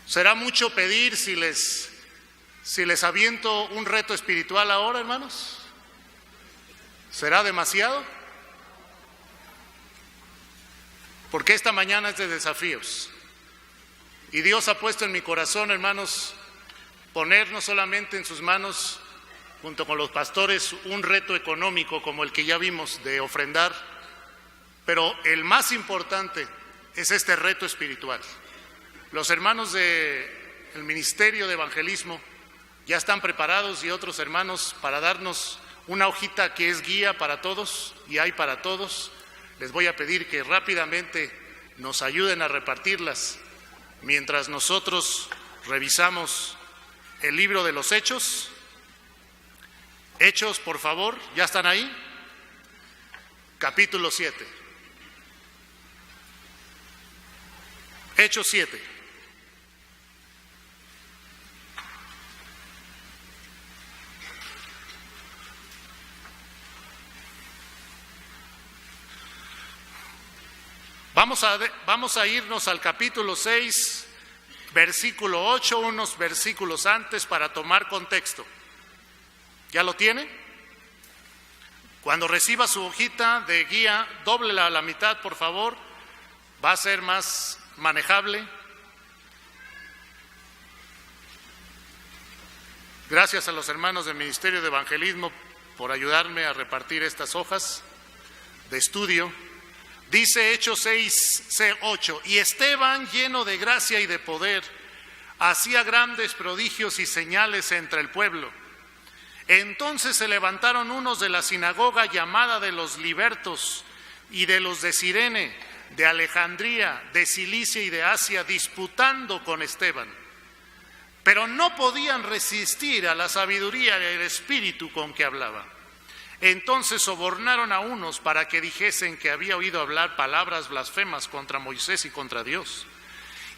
¿Será mucho pedir si les aviento un reto espiritual ahora, hermanos? ¿Será demasiado? Porque esta mañana es de desafíos. Y Dios ha puesto en mi corazón, hermanos, poner no solamente en sus manos, junto con los pastores, un reto económico como el que ya vimos de ofrendar, pero el más importante es este reto espiritual. Los hermanos del Ministerio de Evangelismo ya están preparados y otros hermanos para darnos una hojita que es guía para todos y hay para todos. Les voy a pedir que rápidamente nos ayuden a repartirlas mientras nosotros revisamos el libro de los Hechos. Hechos, por favor, ¿ya están ahí? Capítulo 7. Hechos 7. Vamos a irnos al capítulo 6, versículo 8, unos versículos antes para tomar contexto. ¿Ya lo tiene? Cuando reciba su hojita de guía, dóblela a la mitad, por favor. Va a ser más manejable. Gracias a los hermanos del Ministerio de Evangelismo por ayudarme a repartir estas hojas de estudio. Dice Hechos 6:8, y Esteban, lleno de gracia y de poder, hacía grandes prodigios y señales entre el pueblo. Entonces se levantaron unos de la sinagoga llamada de los libertos y de los de Cirene, de Alejandría, de Cilicia y de Asia, disputando con Esteban. Pero no podían resistir a la sabiduría y el espíritu con que hablaba. Entonces sobornaron a unos para que dijesen que había oído hablar palabras blasfemas contra Moisés y contra Dios.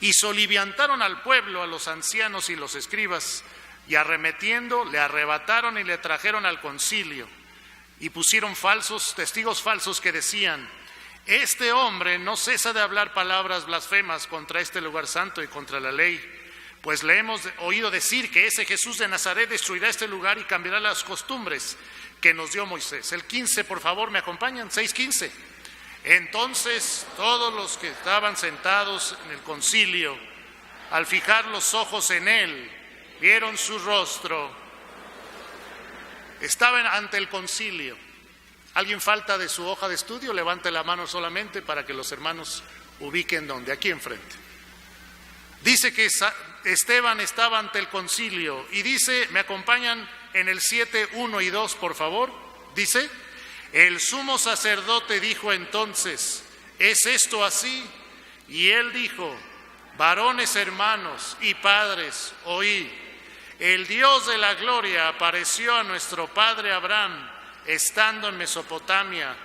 Y soliviantaron al pueblo, a los ancianos y los escribas, y arremetiendo le arrebataron y le trajeron al concilio. Y pusieron testigos falsos que decían: este hombre no cesa de hablar palabras blasfemas contra este lugar santo y contra la ley. Pues le hemos oído decir que ese Jesús de Nazaret destruirá este lugar y cambiará las costumbres que nos dio Moisés. El 15, por favor, ¿me acompañan? 6:15. Entonces todos los que estaban sentados en el concilio, al fijar los ojos en él, vieron su rostro. Estaban ante el concilio. ¿Alguien falta de su hoja de estudio? Levante la mano solamente para que los hermanos ubiquen dónde. Aquí enfrente. Dice que Esteban estaba ante el concilio y dice, ¿me acompañan en el 7:1 y 2, por favor? Dice: el sumo sacerdote dijo entonces: ¿es esto así? Y él dijo: varones hermanos y padres, oíd. El Dios de la gloria apareció a nuestro padre Abraham estando en Mesopotamia,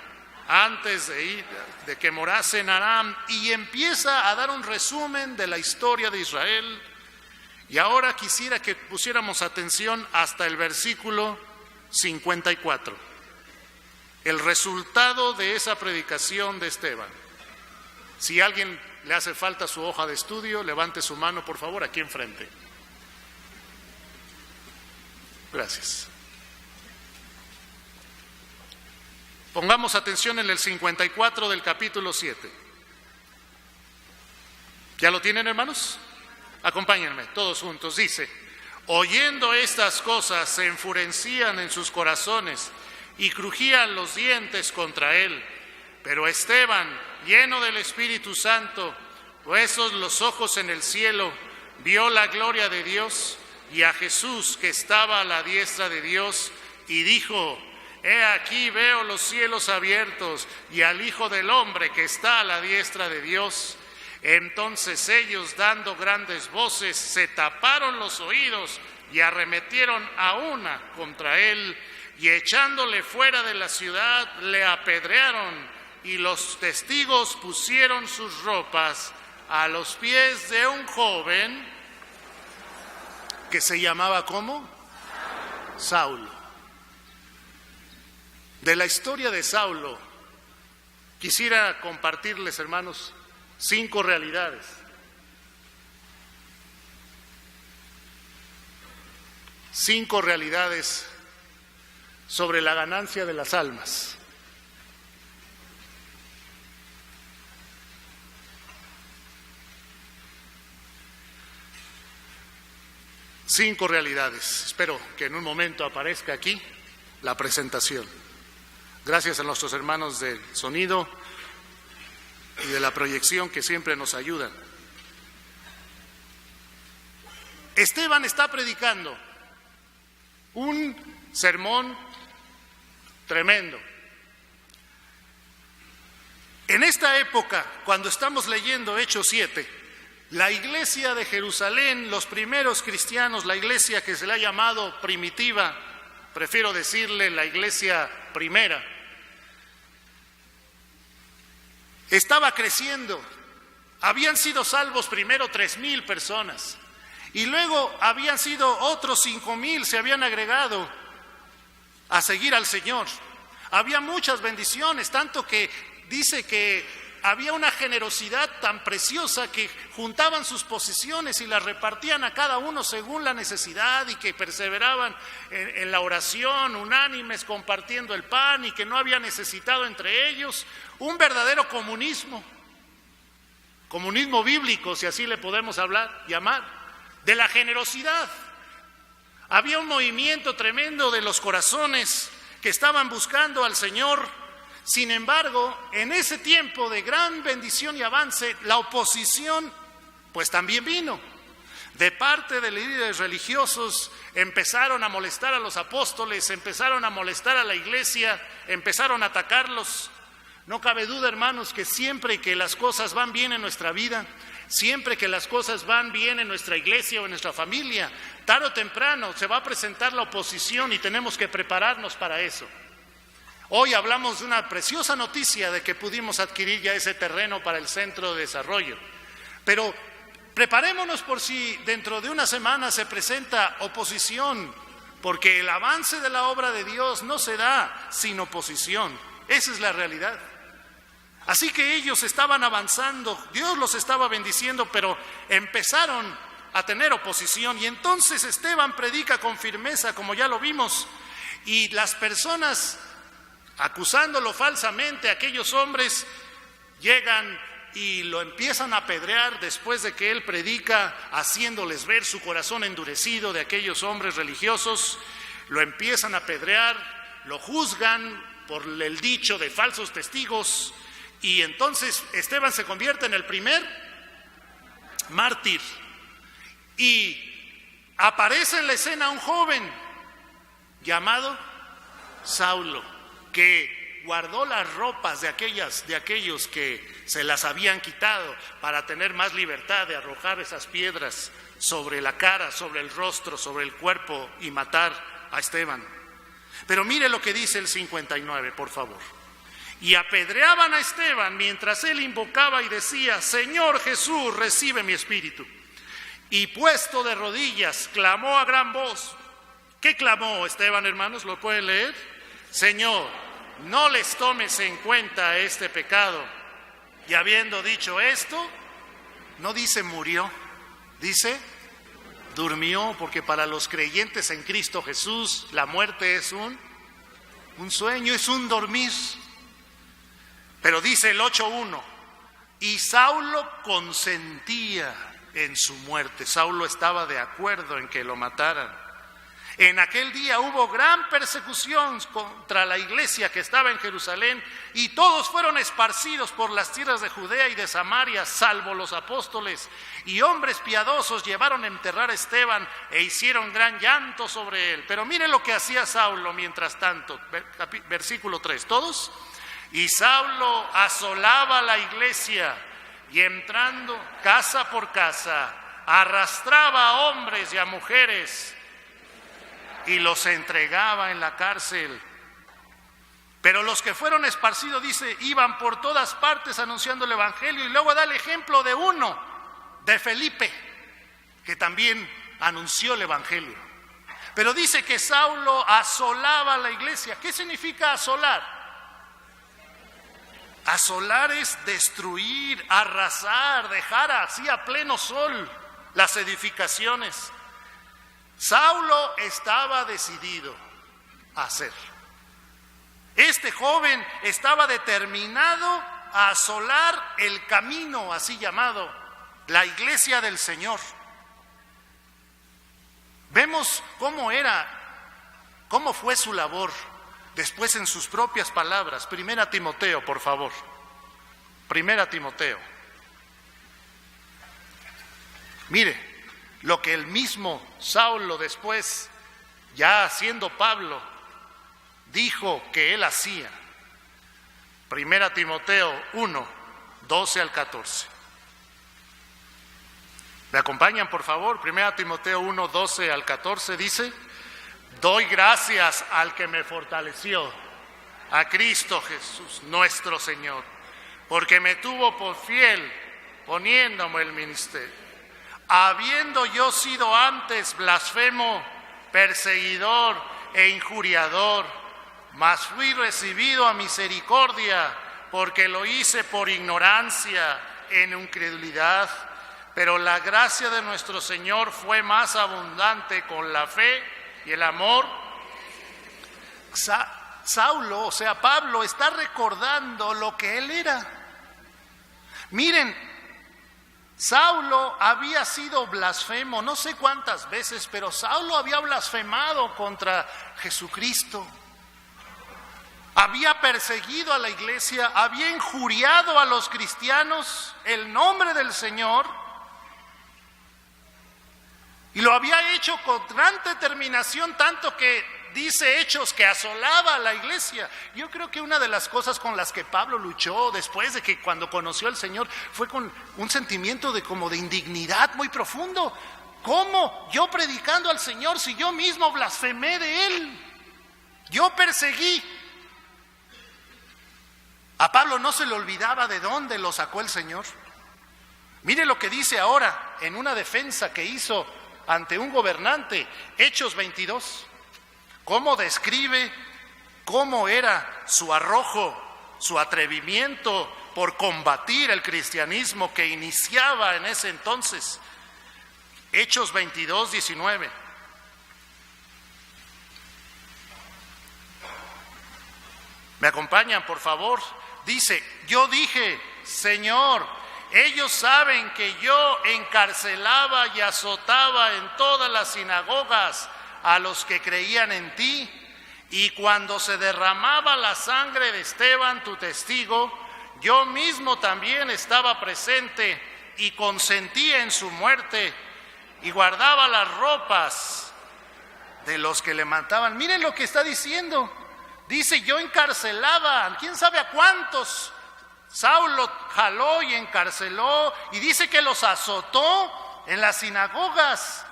antes de que morase en Aram, y empieza a dar un resumen de la historia de Israel. Y ahora quisiera que pusiéramos atención hasta el versículo 54, el resultado de esa predicación de Esteban. Si a alguien le hace falta su hoja de estudio, levante su mano, por favor, aquí enfrente. Gracias. Pongamos atención en el 54 del capítulo 7. ¿Ya lo tienen, hermanos? Acompáñenme, todos juntos. Dice: oyendo estas cosas se enfurecían en sus corazones y crujían los dientes contra él. Pero Esteban, lleno del Espíritu Santo, puestos los ojos en el cielo, vio la gloria de Dios y a Jesús que estaba a la diestra de Dios, y dijo: he aquí veo los cielos abiertos y al Hijo del Hombre que está a la diestra de Dios. Entonces ellos, dando grandes voces, se taparon los oídos y arremetieron a una contra él, y echándole fuera de la ciudad le apedrearon, y los testigos pusieron sus ropas a los pies de un joven que se llamaba ¿cómo? Saulo. De la historia de Saulo quisiera compartirles, hermanos, 5 realidades. 5 realidades sobre la ganancia de las almas. Cinco realidades. Espero que en un momento aparezca aquí la presentación. Gracias a nuestros hermanos del sonido y de la proyección que siempre nos ayudan. Esteban está predicando un sermón tremendo. En esta época, cuando estamos leyendo Hechos 7, la iglesia de Jerusalén, los primeros cristianos, la iglesia que se le ha llamado primitiva, prefiero decirle la iglesia primera, estaba creciendo. Habían sido salvos primero 3,000 personas y luego habían sido otros 5,000, se habían agregado a seguir al Señor. Había muchas bendiciones, tanto que dice que había una generosidad tan preciosa que juntaban sus posesiones y las repartían a cada uno según la necesidad, y que perseveraban en la oración, unánimes, compartiendo el pan, y que no había necesitado entre ellos. Un verdadero comunismo bíblico, si así le podemos llamar, de la generosidad. Había un movimiento tremendo de los corazones que estaban buscando al Señor. Sin embargo, en ese tiempo de gran bendición y avance, la oposición pues también vino. De parte de líderes religiosos empezaron a molestar a los apóstoles, empezaron a molestar a la iglesia, empezaron a atacarlos. No cabe duda, hermanos, que siempre que las cosas van bien en nuestra vida, siempre que las cosas van bien en nuestra iglesia o en nuestra familia, tarde o temprano se va a presentar la oposición y tenemos que prepararnos para eso. Hoy hablamos de una preciosa noticia de que pudimos adquirir ya ese terreno para el centro de desarrollo. Pero preparémonos por si dentro de una semana se presenta oposición, porque el avance de la obra de Dios no se da sin oposición. Esa es la realidad. Así que ellos estaban avanzando, Dios los estaba bendiciendo, pero empezaron a tener oposición. Y entonces Esteban predica con firmeza, como ya lo vimos, y las personas, acusándolo falsamente, aquellos hombres llegan y lo empiezan a apedrear después de que él predica, haciéndoles ver su corazón endurecido de aquellos hombres religiosos. Lo empiezan a apedrear, lo juzgan por el dicho de falsos testigos, y entonces Esteban se convierte en el primer mártir. Y aparece en la escena un joven llamado Saulo, que guardó las ropas de aquellos que se las habían quitado para tener más libertad de arrojar esas piedras sobre la cara, sobre el rostro, sobre el cuerpo y matar a Esteban. Pero mire lo que dice el 59, por favor. Y apedreaban a Esteban mientras él invocaba y decía: Señor Jesús, recibe mi espíritu. Y puesto de rodillas, clamó a gran voz. ¿Qué clamó Esteban, hermanos? ¿Lo pueden leer? Señor, no les tomes en cuenta este pecado. Y habiendo dicho esto, no dice murió, dice durmió, porque para los creyentes en Cristo Jesús la muerte es un sueño, es un dormir. Pero dice el 8:1, y Saulo consentía en su muerte. Saulo estaba de acuerdo en que lo mataran. En aquel día hubo gran persecución contra la iglesia que estaba en Jerusalén, y todos fueron esparcidos por las tierras de Judea y de Samaria, salvo los apóstoles. Y hombres piadosos llevaron a enterrar a Esteban e hicieron gran llanto sobre él. Pero miren lo que hacía Saulo mientras tanto, versículo 3, ¿todos? Y Saulo asolaba la iglesia y, entrando casa por casa, arrastraba a hombres y a mujeres y los entregaba en la cárcel. Pero los que fueron esparcidos, dice, iban por todas partes anunciando el evangelio. Y luego da el ejemplo de uno, de Felipe, que también anunció el evangelio. Pero dice que Saulo asolaba la iglesia. ¿Qué significa asolar? Asolar es destruir, arrasar, dejar así a pleno sol las edificaciones. Saulo estaba decidido a hacer. Este joven estaba determinado a asolar el camino, así llamado, la iglesia del Señor. Vemos cómo fue su labor después en sus propias palabras. 1 Timoteo, por favor. 1 Timoteo. Mire lo que el mismo Saulo después, ya siendo Pablo, dijo que él hacía. 1 Timoteo 1, 12 al 14. ¿Me acompañan, por favor? 1 Timoteo 1, 12 al 14 dice: doy gracias al que me fortaleció, a Cristo Jesús, nuestro Señor, porque me tuvo por fiel poniéndome el ministerio. Habiendo yo sido antes blasfemo, perseguidor e injuriador, mas fui recibido a misericordia, porque lo hice por ignorancia, en incredulidad. Pero la gracia de nuestro Señor fue más abundante con la fe y el amor. Saulo, o sea, Pablo, está recordando lo que él era. Miren, Saulo había sido blasfemo, no sé cuántas veces, pero Saulo había blasfemado contra Jesucristo. Había perseguido a la iglesia, había injuriado a los cristianos el nombre del Señor. Y lo había hecho con gran determinación, tanto que dice Hechos que asolaba a la iglesia. Yo creo que una de las cosas con las que Pablo luchó después de que cuando conoció al Señor fue con un sentimiento de indignidad muy profundo. ¿Cómo yo predicando al Señor si yo mismo blasfemé de Él? Yo perseguí. A Pablo no se le olvidaba de dónde lo sacó el Señor. Mire lo que dice ahora en una defensa que hizo ante un gobernante, Hechos 22, cómo describe cómo era su arrojo, su atrevimiento por combatir el cristianismo que iniciaba en ese entonces. Hechos 22, 19. ¿Me acompañan, por favor? Dice: yo dije, Señor, ellos saben que yo encarcelaba y azotaba en todas las sinagogas a los que creían en ti, y cuando se derramaba la sangre de Esteban, tu testigo, yo mismo también estaba presente y consentía en su muerte y guardaba las ropas de los que le mataban. Miren lo que está diciendo. Dice: yo encarcelaba, quién sabe a cuántos. Saulo jaló y encarceló, y dice que los azotó en las sinagogas.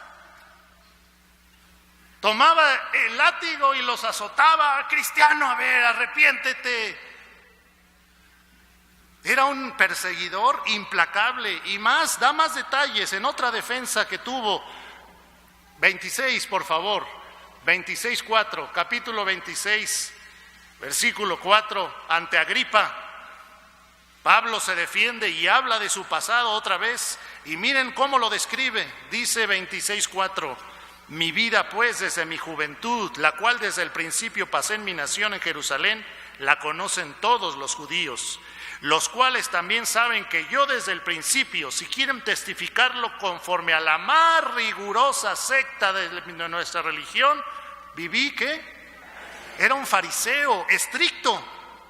Tomaba el látigo y los azotaba. Cristiano, a ver, arrepiéntete. Era un perseguidor implacable. Y más, da más detalles en otra defensa que tuvo. 26, por favor. 26:4, capítulo 26, versículo 4, ante Agripa. Pablo se defiende y habla de su pasado otra vez, y miren cómo lo describe. Dice 26:4: mi vida pues desde mi juventud, la cual desde el principio pasé en mi nación en Jerusalén, la conocen todos los judíos, los cuales también saben que yo desde el principio, si quieren testificarlo conforme a la más rigurosa secta de nuestra religión, viví que era un fariseo estricto.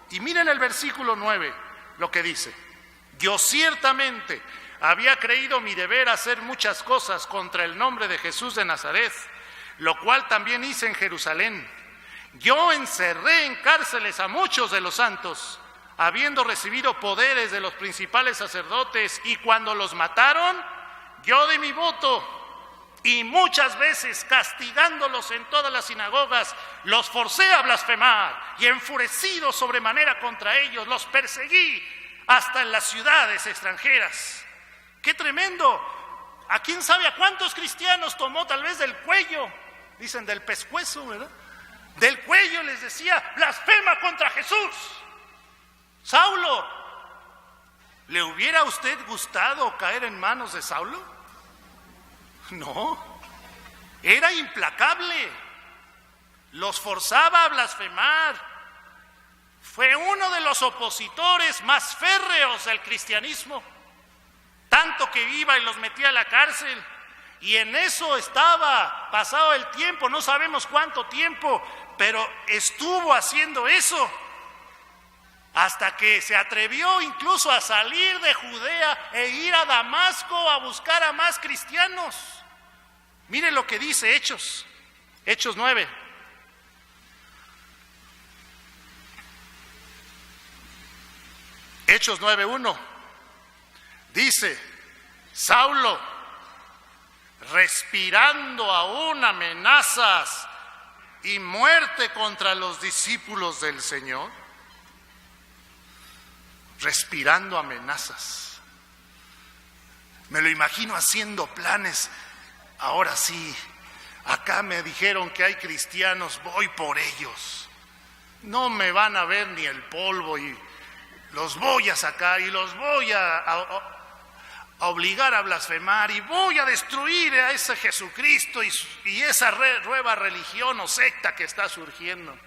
Y miren el versículo 9. Lo que dice: yo ciertamente había creído mi deber hacer muchas cosas contra el nombre de Jesús de Nazaret, lo cual también hice en Jerusalén. Yo encerré en cárceles a muchos de los santos, habiendo recibido poderes de los principales sacerdotes, y cuando los mataron, yo di mi voto, y muchas veces castigándolos en todas las sinagogas, los forcé a blasfemar, y enfurecido sobremanera contra ellos, los perseguí hasta en las ciudades extranjeras. ¡Qué tremendo! ¿A quién sabe a cuántos cristianos tomó tal vez del cuello? Dicen del pescuezo, ¿verdad? Del cuello les decía: blasfema contra Jesús. Saulo, ¿le hubiera a usted gustado caer en manos de Saulo? No. Era implacable, los forzaba a blasfemar. Fue uno de los opositores más férreos del cristianismo, tanto que iba y los metía a la cárcel. Y en eso estaba pasado el tiempo, no sabemos cuánto tiempo, pero estuvo haciendo eso hasta que se atrevió incluso a salir de Judea e ir a Damasco a buscar a más cristianos. Mire lo que dice Hechos 9. Hechos 9:1 dice: Saulo, respirando aún amenazas y muerte contra los discípulos del Señor, respirando amenazas. Me lo imagino haciendo planes. Ahora sí, acá me dijeron que hay cristianos, voy por ellos. No me van a ver ni el polvo y los voy a sacar y los voy a obligar a blasfemar y voy a destruir a ese Jesucristo y esa nueva religión o secta que está surgiendo.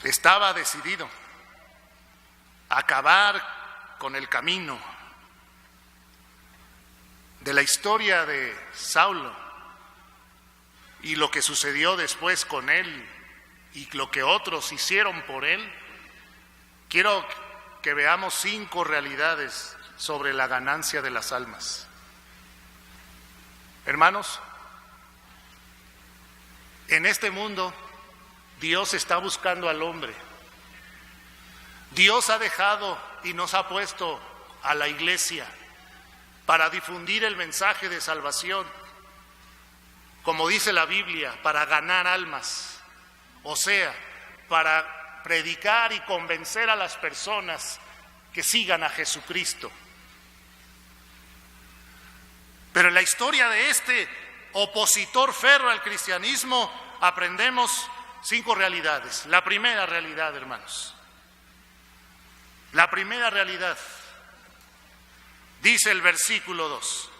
Estaba decidido a acabar con el camino de la historia de Saulo y lo que sucedió después con él y lo que otros hicieron por él. Quiero que veamos 5 realidades sobre la ganancia de las almas. Hermanos, en este mundo Dios está buscando al hombre. Dios ha dejado y nos ha puesto a la iglesia para difundir el mensaje de salvación, como dice la Biblia, para ganar almas, o sea, para predicar y convencer a las personas que sigan a Jesucristo. Pero en la historia de este opositor férreo al cristianismo aprendemos 5 realidades. La primera realidad, hermanos, la primera realidad, dice el versículo 2: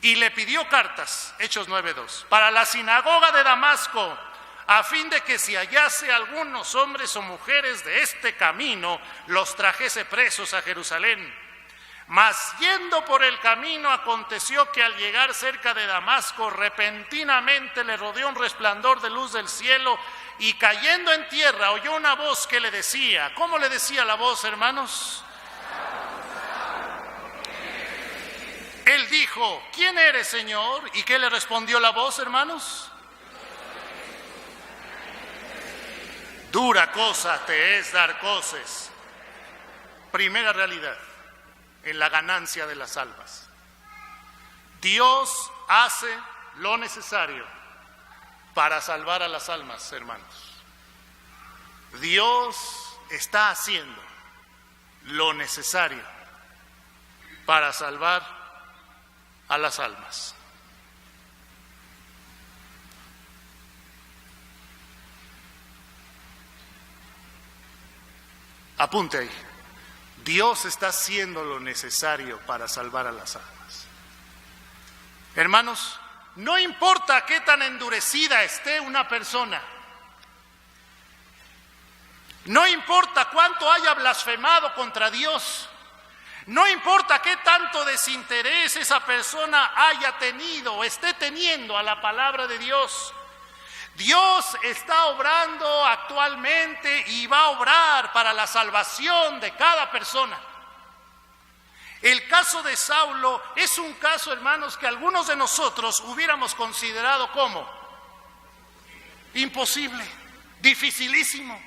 y le pidió cartas, Hechos 9:2, para la sinagoga de Damasco, a fin de que si hallase algunos hombres o mujeres de este camino, los trajese presos a Jerusalén. Mas yendo por el camino, aconteció que al llegar cerca de Damasco, repentinamente le rodeó un resplandor de luz del cielo, y cayendo en tierra oyó una voz que le decía. ¿Cómo le decía la voz, hermanos? Él dijo: ¿quién eres, Señor? ¿Y qué le respondió la voz, hermanos? Dura cosa te es dar coces. Primera realidad en la ganancia de las almas: Dios hace lo necesario para salvar a las almas, hermanos. Dios está haciendo lo necesario para salvar a las almas. Apunte ahí: Dios está haciendo lo necesario para salvar a las almas. Hermanos, no importa qué tan endurecida esté una persona, no importa cuánto haya blasfemado contra Dios, no importa qué tanto desinterés esa persona haya tenido o esté teniendo a la palabra de Dios, Dios está obrando actualmente y va a obrar para la salvación de cada persona. El caso de Saulo es un caso, hermanos, que algunos de nosotros hubiéramos considerado como imposible, dificilísimo.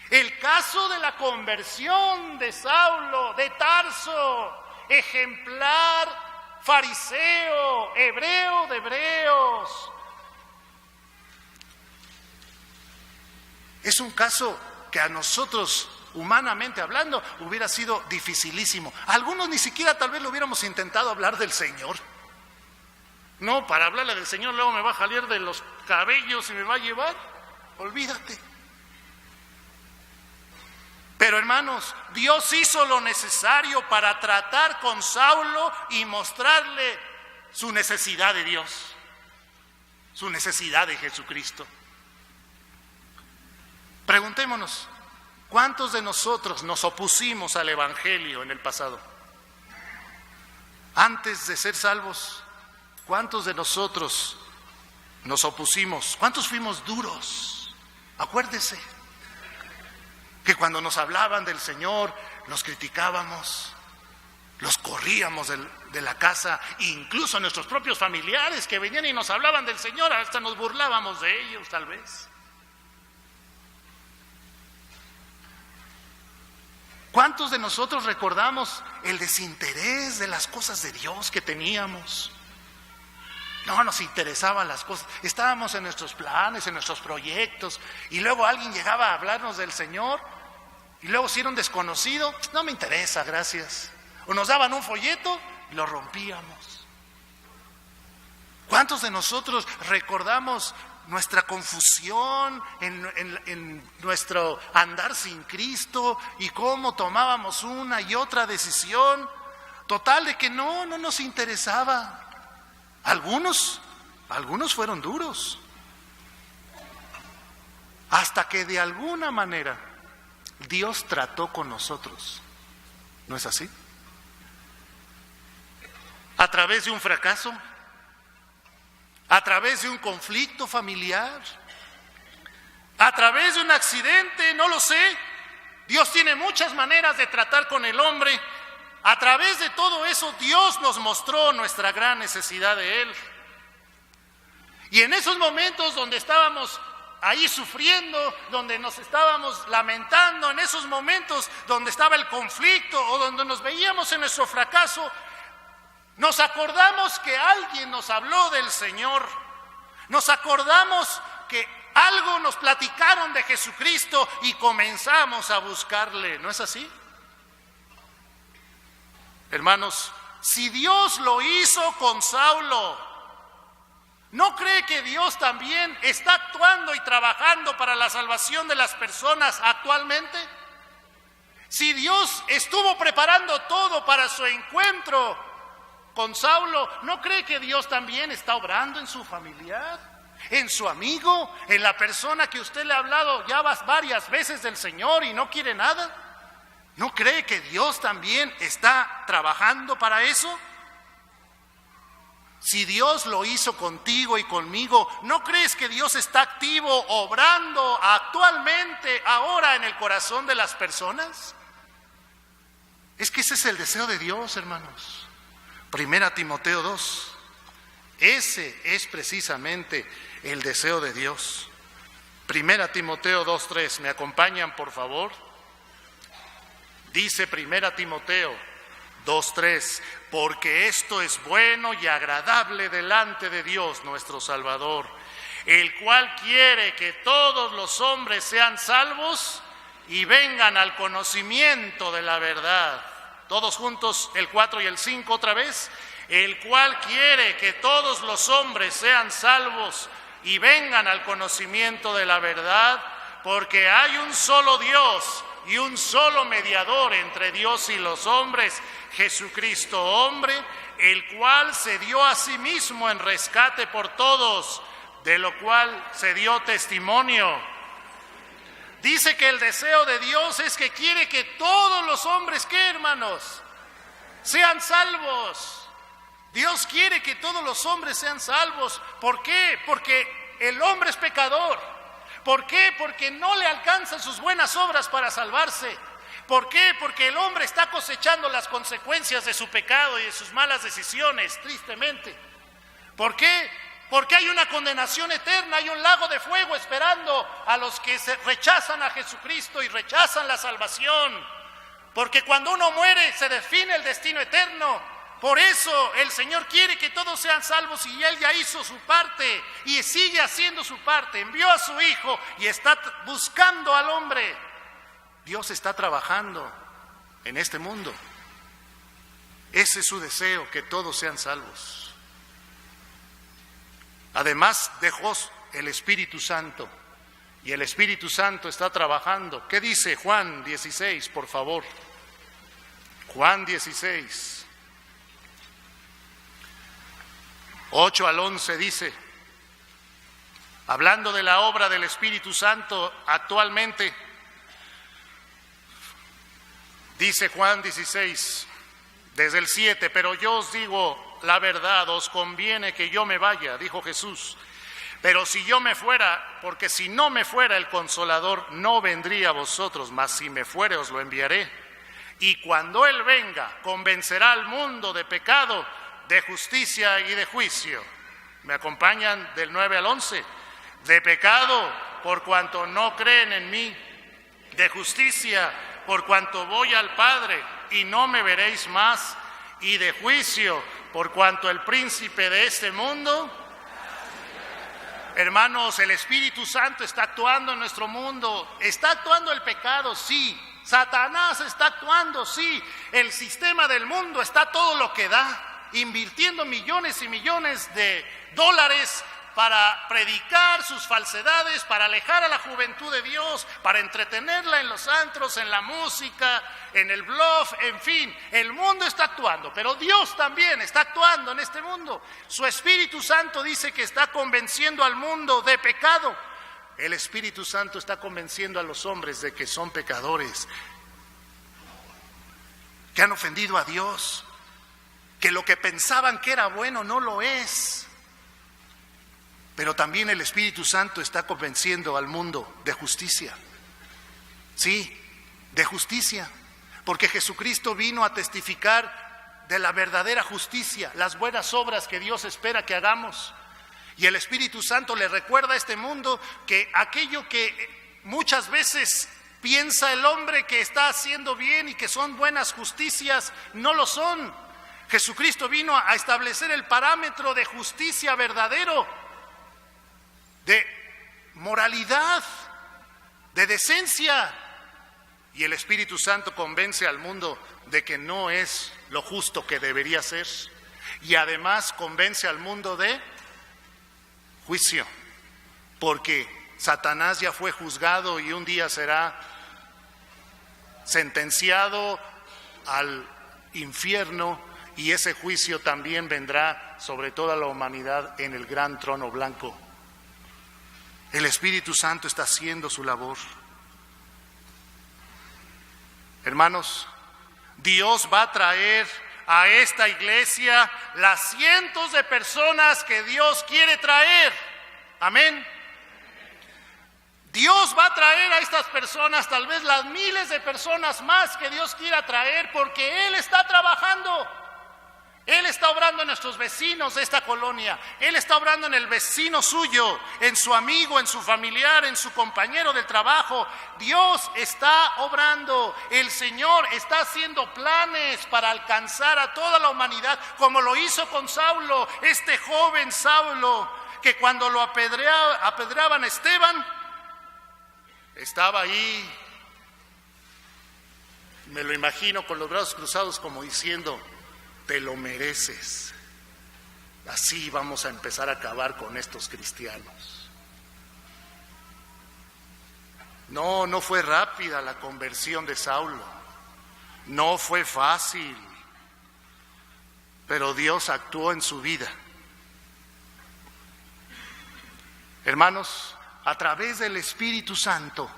El caso de la conversión de Saulo de Tarso, ejemplar, fariseo, hebreo de hebreos, es un caso que a nosotros, humanamente hablando, hubiera sido dificilísimo. Algunos ni siquiera tal vez lo hubiéramos intentado hablar del Señor. No, para hablarle del Señor luego me va a jalar de los cabellos y me va a llevar. Olvídate. Pero hermanos, Dios hizo lo necesario para tratar con Saulo y mostrarle su necesidad de Dios, su necesidad de Jesucristo. Preguntémonos, ¿cuántos de nosotros nos opusimos al Evangelio en el pasado? Antes de ser salvos, ¿cuántos de nosotros nos opusimos? ¿Cuántos fuimos duros? Acuérdese que cuando nos hablaban del Señor, los criticábamos, los corríamos de la casa, incluso nuestros propios familiares que venían y nos hablaban del Señor, hasta nos burlábamos de ellos tal vez. ¿Cuántos de nosotros recordamos el desinterés de las cosas de Dios que teníamos? No nos interesaban las cosas, estábamos en nuestros planes, en nuestros proyectos, y luego alguien llegaba a hablarnos del Señor, y luego si era un desconocido, no me interesa, gracias. O nos daban un folleto y lo rompíamos. ¿Cuántos de nosotros recordamos nuestra confusión en nuestro andar sin Cristo y cómo tomábamos una y otra decisión total de que no nos interesaba? Algunos fueron duros, hasta que de alguna manera Dios trató con nosotros. ¿No es así? A través de un fracaso, a través de un conflicto familiar, a través de un accidente, no lo sé. Dios tiene muchas maneras de tratar con el hombre. A través de todo eso, Dios nos mostró nuestra gran necesidad de Él. Y en esos momentos donde estábamos ahí sufriendo, donde nos estábamos lamentando, en esos momentos donde estaba el conflicto o donde nos veíamos en nuestro fracaso, nos acordamos que alguien nos habló del Señor, nos acordamos que algo nos platicaron de Jesucristo y comenzamos a buscarle, ¿no es así? Hermanos, si Dios lo hizo con Saulo, ¿no cree que Dios también está actuando y trabajando para la salvación de las personas actualmente? Si Dios estuvo preparando todo para su encuentro con Saulo, ¿no cree que Dios también está obrando en su familiar, en su amigo, en la persona que usted le ha hablado ya varias veces del Señor y no quiere nada? ¿No cree que Dios también está trabajando para eso? Si Dios lo hizo contigo y conmigo, ¿no crees que Dios está activo, obrando actualmente, ahora en el corazón de las personas? Es que ese es el deseo de Dios, hermanos. 1 Timoteo 2, ese es precisamente el deseo de Dios. 1 Timoteo 2:3, ¿me acompañan por favor? Dice 1 Timoteo 2:3, porque esto es bueno y agradable delante de Dios nuestro Salvador, el cual quiere que todos los hombres sean salvos y vengan al conocimiento de la verdad. Todos juntos, el 4 y el 5 otra vez. El cual quiere que todos los hombres sean salvos y vengan al conocimiento de la verdad, porque hay un solo Dios y un solo mediador entre Dios y los hombres, Jesucristo hombre, el cual se dio a sí mismo en rescate por todos, de lo cual se dio testimonio. Dice que el deseo de Dios es que quiere que todos los hombres, ¿qué, hermanos? Sean salvos. Dios quiere que todos los hombres sean salvos. ¿Por qué? Porque el hombre es pecador. ¿Por qué? Porque no le alcanzan sus buenas obras para salvarse. ¿Por qué? Porque el hombre está cosechando las consecuencias de su pecado y de sus malas decisiones, tristemente. ¿Por qué? Porque hay una condenación eterna, hay un lago de fuego esperando a los que rechazan a Jesucristo y rechazan la salvación. Porque cuando uno muere se define el destino eterno. Por eso el Señor quiere que todos sean salvos y Él ya hizo su parte y sigue haciendo su parte. Envió a su Hijo y está buscando al hombre. Dios está trabajando en este mundo. Ese es su deseo, que todos sean salvos. Además dejó el Espíritu Santo y el Espíritu Santo está trabajando. ¿Qué dice Juan 16, por favor? Juan 16. 8 al 11 dice, hablando de la obra del Espíritu Santo actualmente, dice Juan 16, desde el 7, pero yo os digo la verdad, os conviene que yo me vaya, dijo Jesús. Pero si yo me fuera, porque si no me fuera el Consolador, no vendría a vosotros, mas si me fuere os lo enviaré. Y cuando Él venga, convencerá al mundo de pecado, de justicia y de juicio. ¿Me acompañan del 9 al 11? De pecado, por cuanto no creen en mí. De justicia, por cuanto voy al Padre y no me veréis más. Y de juicio, por cuanto el príncipe de este mundo... Hermanos, el Espíritu Santo está actuando en nuestro mundo. ¿Está actuando el pecado? Sí. Satanás está actuando, sí. El sistema del mundo está todo lo que da, invirtiendo millones y millones de dólares para predicar sus falsedades, para alejar a la juventud de Dios, para entretenerla en los antros, en la música, en el bluff, en fin. El mundo está actuando, pero Dios también está actuando en este mundo. Su Espíritu Santo dice que está convenciendo al mundo de pecado. El Espíritu Santo está convenciendo a los hombres de que son pecadores, que han ofendido a Dios, que lo que pensaban que era bueno no lo es. Pero también el Espíritu Santo está convenciendo al mundo de justicia. Sí, de justicia. Porque Jesucristo vino a testificar de la verdadera justicia, las buenas obras que Dios espera que hagamos. Y el Espíritu Santo le recuerda a este mundo que aquello que muchas veces piensa el hombre que está haciendo bien y que son buenas justicias, no lo son. Jesucristo vino a establecer el parámetro de justicia verdadero, de moralidad, de decencia. Y el Espíritu Santo convence al mundo de que no es lo justo que debería ser. Y además convence al mundo de juicio, porque Satanás ya fue juzgado y un día será sentenciado al infierno, y ese juicio también vendrá sobre toda la humanidad en el gran trono blanco. El Espíritu Santo está haciendo su labor. Hermanos, Dios va a traer a esta iglesia las cientos de personas que Dios quiere traer. Amén. Dios va a traer a estas personas, tal vez las miles de personas más que Dios quiera traer, porque Él está trabajando. Él está obrando en nuestros vecinos de esta colonia. Él está obrando en el vecino suyo, en su amigo, en su familiar, en su compañero del trabajo. Dios está obrando. El Señor está haciendo planes para alcanzar a toda la humanidad, como lo hizo con Saulo, este joven Saulo, que cuando lo apedreaban a Esteban, estaba ahí, me lo imagino, con los brazos cruzados como diciendo: te lo mereces. Así vamos a empezar a acabar con estos cristianos. No fue rápida la conversión de Saulo. No fue fácil. Pero Dios actuó en su vida. Hermanos, a través del Espíritu Santo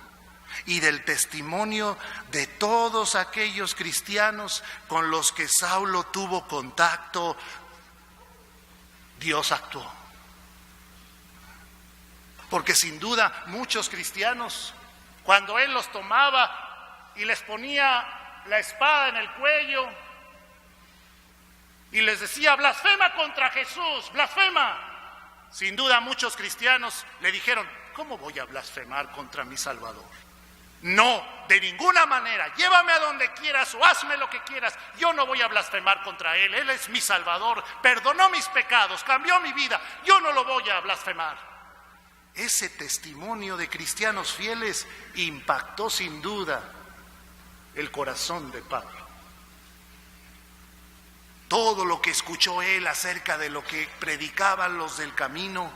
y del testimonio de todos aquellos cristianos con los que Saulo tuvo contacto, Dios actuó. Porque sin duda muchos cristianos, cuando Él los tomaba y les ponía la espada en el cuello y les decía: blasfema contra Jesús, blasfema, sin duda muchos cristianos le dijeron: ¿cómo voy a blasfemar contra mi Salvador? No, de ninguna manera. Llévame a donde quieras o hazme lo que quieras. Yo no voy a blasfemar contra Él. Él es mi Salvador. Perdonó mis pecados, cambió mi vida. Yo no lo voy a blasfemar. Ese testimonio de cristianos fieles impactó sin duda el corazón de Pablo. Todo lo que escuchó él acerca de lo que predicaban los del camino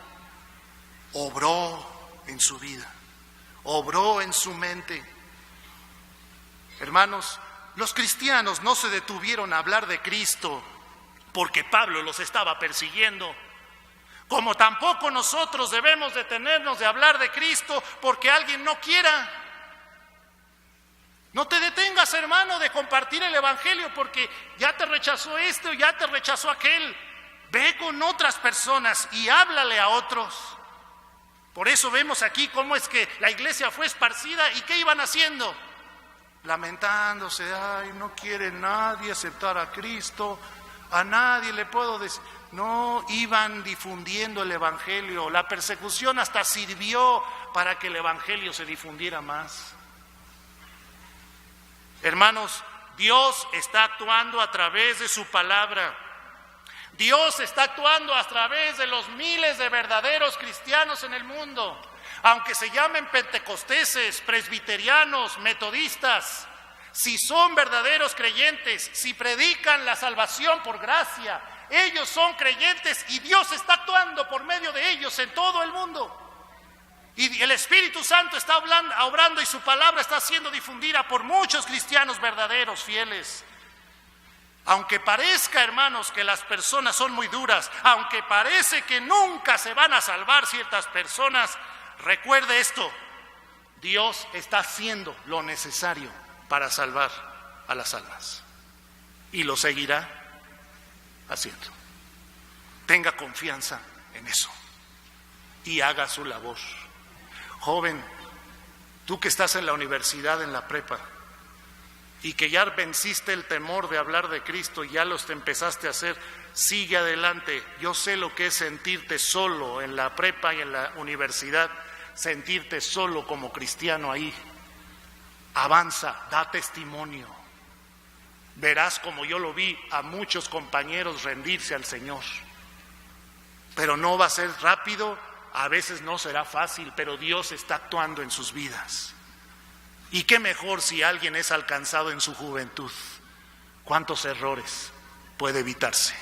obró en su vida. Obró en su mente. Hermanos, los cristianos no se detuvieron a hablar de Cristo porque Pablo los estaba persiguiendo. Como tampoco nosotros debemos detenernos de hablar de Cristo porque alguien no quiera. No te detengas, hermano, de compartir el evangelio porque ya te rechazó este o ya te rechazó aquel. Ve con otras personas y háblale a otros. Por eso vemos aquí cómo es que la iglesia fue esparcida y ¿qué iban haciendo? Lamentándose, ay, no quiere nadie aceptar a Cristo, a nadie le puedo decir. No, iban difundiendo el evangelio. La persecución hasta sirvió para que el evangelio se difundiera más. Hermanos, Dios está actuando a través de su palabra. Dios está actuando a través de los miles de verdaderos cristianos en el mundo. Aunque se llamen pentecosteses, presbiterianos, metodistas, si son verdaderos creyentes, si predican la salvación por gracia, ellos son creyentes y Dios está actuando por medio de ellos en todo el mundo. Y el Espíritu Santo está obrando y su palabra está siendo difundida por muchos cristianos verdaderos, fieles. Aunque parezca, hermanos, que las personas son muy duras, aunque parece que nunca se van a salvar ciertas personas, recuerde esto: Dios está haciendo lo necesario para salvar a las almas y lo seguirá haciendo. Tenga confianza en eso y haga su labor. Joven, tú que estás en la universidad, en la prepa, y que ya venciste el temor de hablar de Cristo y ya los te empezaste a hacer, sigue adelante. Yo sé lo que es sentirte solo en la prepa y en la universidad, sentirte solo como cristiano ahí. Avanza, da testimonio. Verás como yo lo vi a muchos compañeros rendirse al Señor. Pero no va a ser rápido, a veces no será fácil, pero Dios está actuando en sus vidas. Y qué mejor si alguien es alcanzado en su juventud. ¿Cuántos errores puede evitarse?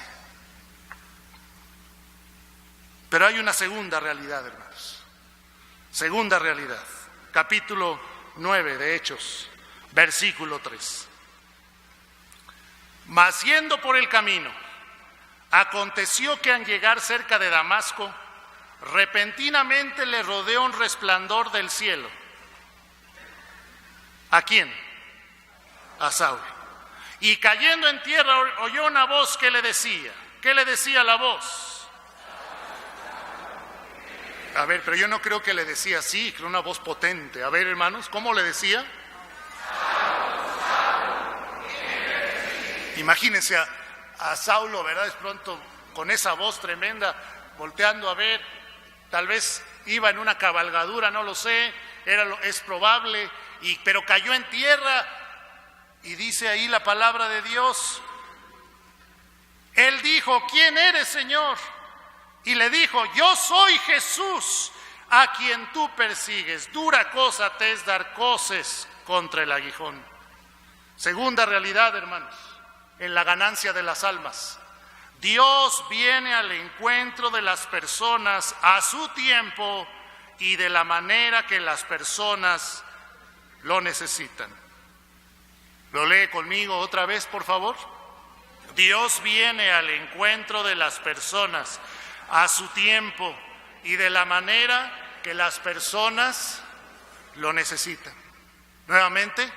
Pero hay una segunda realidad, hermanos. Segunda realidad. Capítulo 9 de Hechos, versículo 3. Mas yendo por el camino, aconteció que al llegar cerca de Damasco, repentinamente le rodeó un resplandor del cielo. ¿A quién? A Saulo. Y cayendo en tierra oyó una voz que le decía. ¿Qué le decía la voz? A ver, pero yo no creo que le decía así, creo una voz potente. A ver, hermanos, ¿cómo le decía? Imagínense a Saulo, ¿verdad? Es pronto con esa voz tremenda, volteando a ver, tal vez iba en una cabalgadura, no lo sé, es probable, pero cayó en tierra y dice ahí la palabra de Dios. Él dijo: ¿quién eres, Señor? Y le dijo: yo soy Jesús, a quien tú persigues. Dura cosa te es dar coces contra el aguijón. Segunda realidad, hermanos, en la ganancia de las almas. Dios viene al encuentro de las personas a su tiempo y de la manera que las personas lo necesitan. ¿Lo lee conmigo otra vez, por favor? Dios viene al encuentro de las personas a su tiempo y de la manera que las personas lo necesitan. Nuevamente,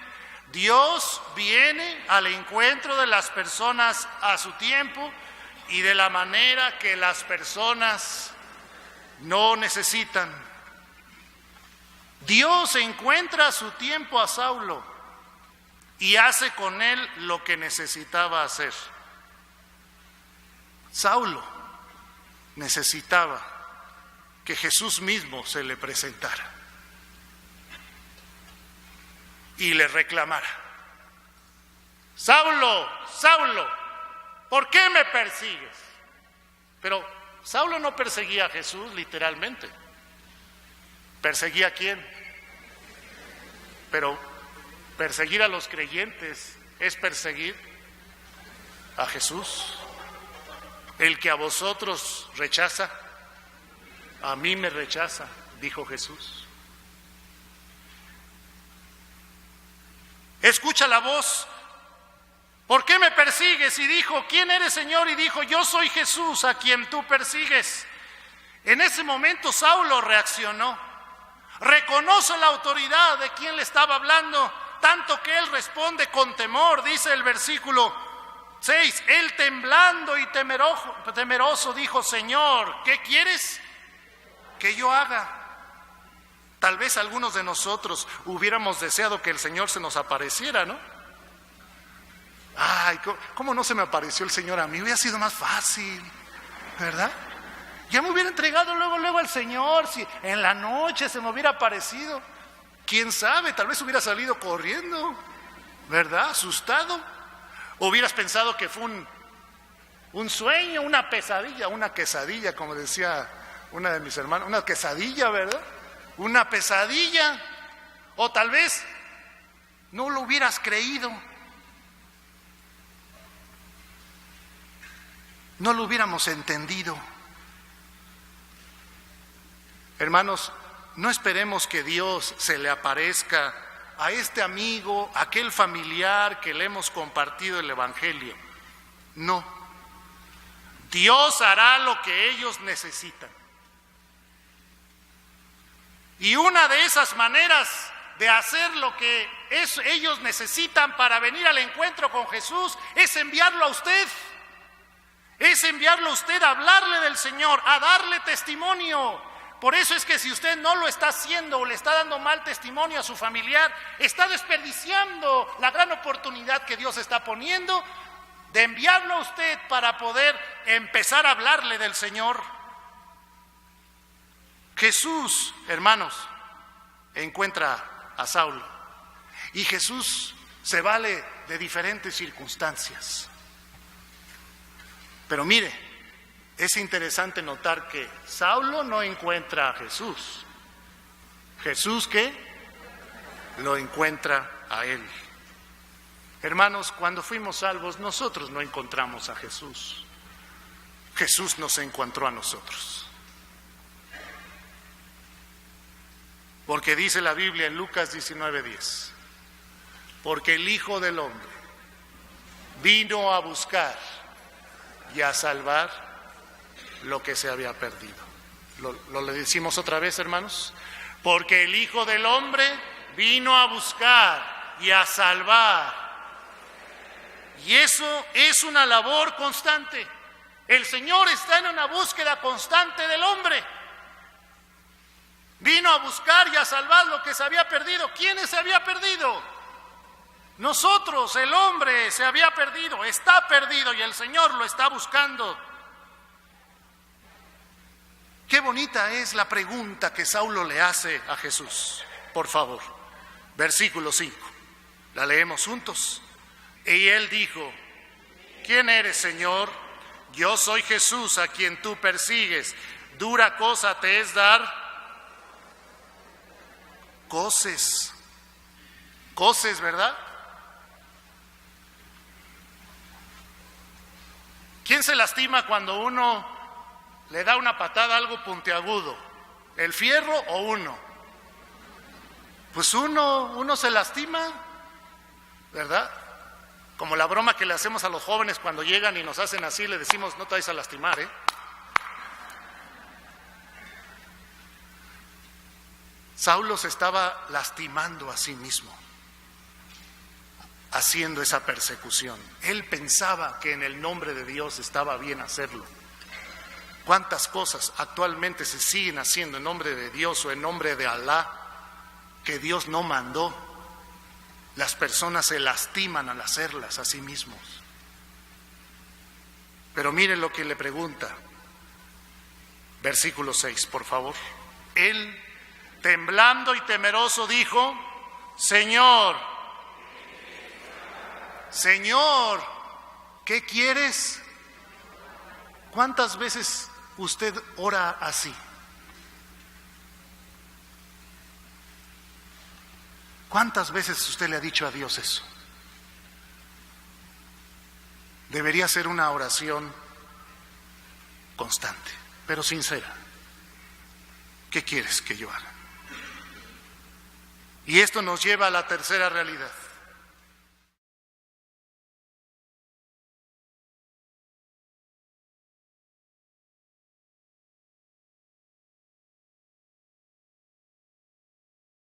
Dios viene al encuentro de las personas a su tiempo y de la manera que las personas no necesitan. Dios encuentra a su tiempo a Saulo y hace con él lo que necesitaba hacer. Saulo necesitaba que Jesús mismo se le presentara y le reclamara: Saulo, Saulo, ¿por qué me persigues? Pero Saulo no perseguía a Jesús literalmente. ¿Perseguía a quién? Pero perseguir a los creyentes es perseguir a Jesús. El que a vosotros rechaza, a mí me rechaza, dijo Jesús. Escucha la voz: ¿por qué me persigues? Y dijo: ¿quién eres, Señor? Y dijo: yo soy Jesús, a quien tú persigues. En ese momento Saulo reaccionó, reconoce la autoridad de quien le estaba hablando, tanto que él responde con temor. Dice el versículo 6, él temblando y temeroso dijo: Señor, ¿qué quieres que yo haga? Tal vez algunos de nosotros hubiéramos deseado que el Señor se nos apareciera, ¿no? Ay, ¿cómo no se me apareció el Señor a mí? Hubiera sido más fácil, ¿verdad? Ya me hubiera entregado luego al Señor, si en la noche se me hubiera aparecido. ¿Quién sabe? Tal vez hubiera salido corriendo, ¿verdad? Asustado. O hubieras pensado que fue un sueño, una pesadilla, una quesadilla, como decía una de mis hermanas, una quesadilla, ¿verdad? Una pesadilla. O tal vez no lo hubieras creído. No lo hubiéramos entendido. Hermanos, no esperemos que Dios se le aparezca a este amigo, a aquel familiar que le hemos compartido el Evangelio. No. Dios hará lo que ellos necesitan. Y una de esas maneras de hacer lo que ellos necesitan para venir al encuentro con Jesús es enviarlo a usted. Es enviarlo a usted a hablarle del Señor, a darle testimonio. Por eso es que si usted no lo está haciendo o le está dando mal testimonio a su familiar, está desperdiciando la gran oportunidad que Dios está poniendo de enviarlo a usted para poder empezar a hablarle del Señor. Jesús, hermanos, encuentra a Saulo y Jesús se vale de diferentes circunstancias. Pero mire, es interesante notar que Saulo no encuentra a Jesús. ¿Jesús qué? Lo encuentra a él. Hermanos, cuando fuimos salvos, nosotros no encontramos a Jesús. Jesús nos encontró a nosotros. Porque dice la Biblia en Lucas 19:10, porque el Hijo del Hombre vino a buscar y a salvar lo que se había perdido. ¿Lo le decimos otra vez, hermanos? Porque el Hijo del Hombre vino a buscar y a salvar. Y eso es una labor constante. El Señor está en una búsqueda constante del hombre. Vino a buscar y a salvar lo que se había perdido. ¿Quiénes se había perdido? Nosotros, el hombre se había perdido, está perdido y el Señor lo está buscando. Qué bonita es la pregunta que Saulo le hace a Jesús. Por favor, versículo 5, la leemos juntos. Y él dijo: ¿quién eres, Señor? Yo soy Jesús a quien tú persigues. Dura cosa te es dar coces, ¿verdad? ¿Quién se lastima cuando uno le da una patada a algo puntiagudo? ¿El fierro o uno? Pues uno se lastima, ¿verdad? Como la broma que le hacemos a los jóvenes cuando llegan y nos hacen así, le decimos: no te vayas a lastimar, ¿eh? Saulo se estaba lastimando a sí mismo, haciendo esa persecución. Él pensaba que en el nombre de Dios estaba bien hacerlo. ¿Cuántas cosas actualmente se siguen haciendo en nombre de Dios o en nombre de Alá que Dios no mandó? Las personas se lastiman al hacerlas a sí mismos. Pero miren lo que le pregunta. Versículo 6, por favor. Él, temblando y temeroso, dijo: Señor, ¿qué quieres? ¿Cuántas veces usted ora así? ¿Cuántas veces usted le ha dicho a Dios eso? Debería ser una oración constante, pero sincera. ¿Qué quieres que yo haga? Y esto nos lleva a la tercera realidad.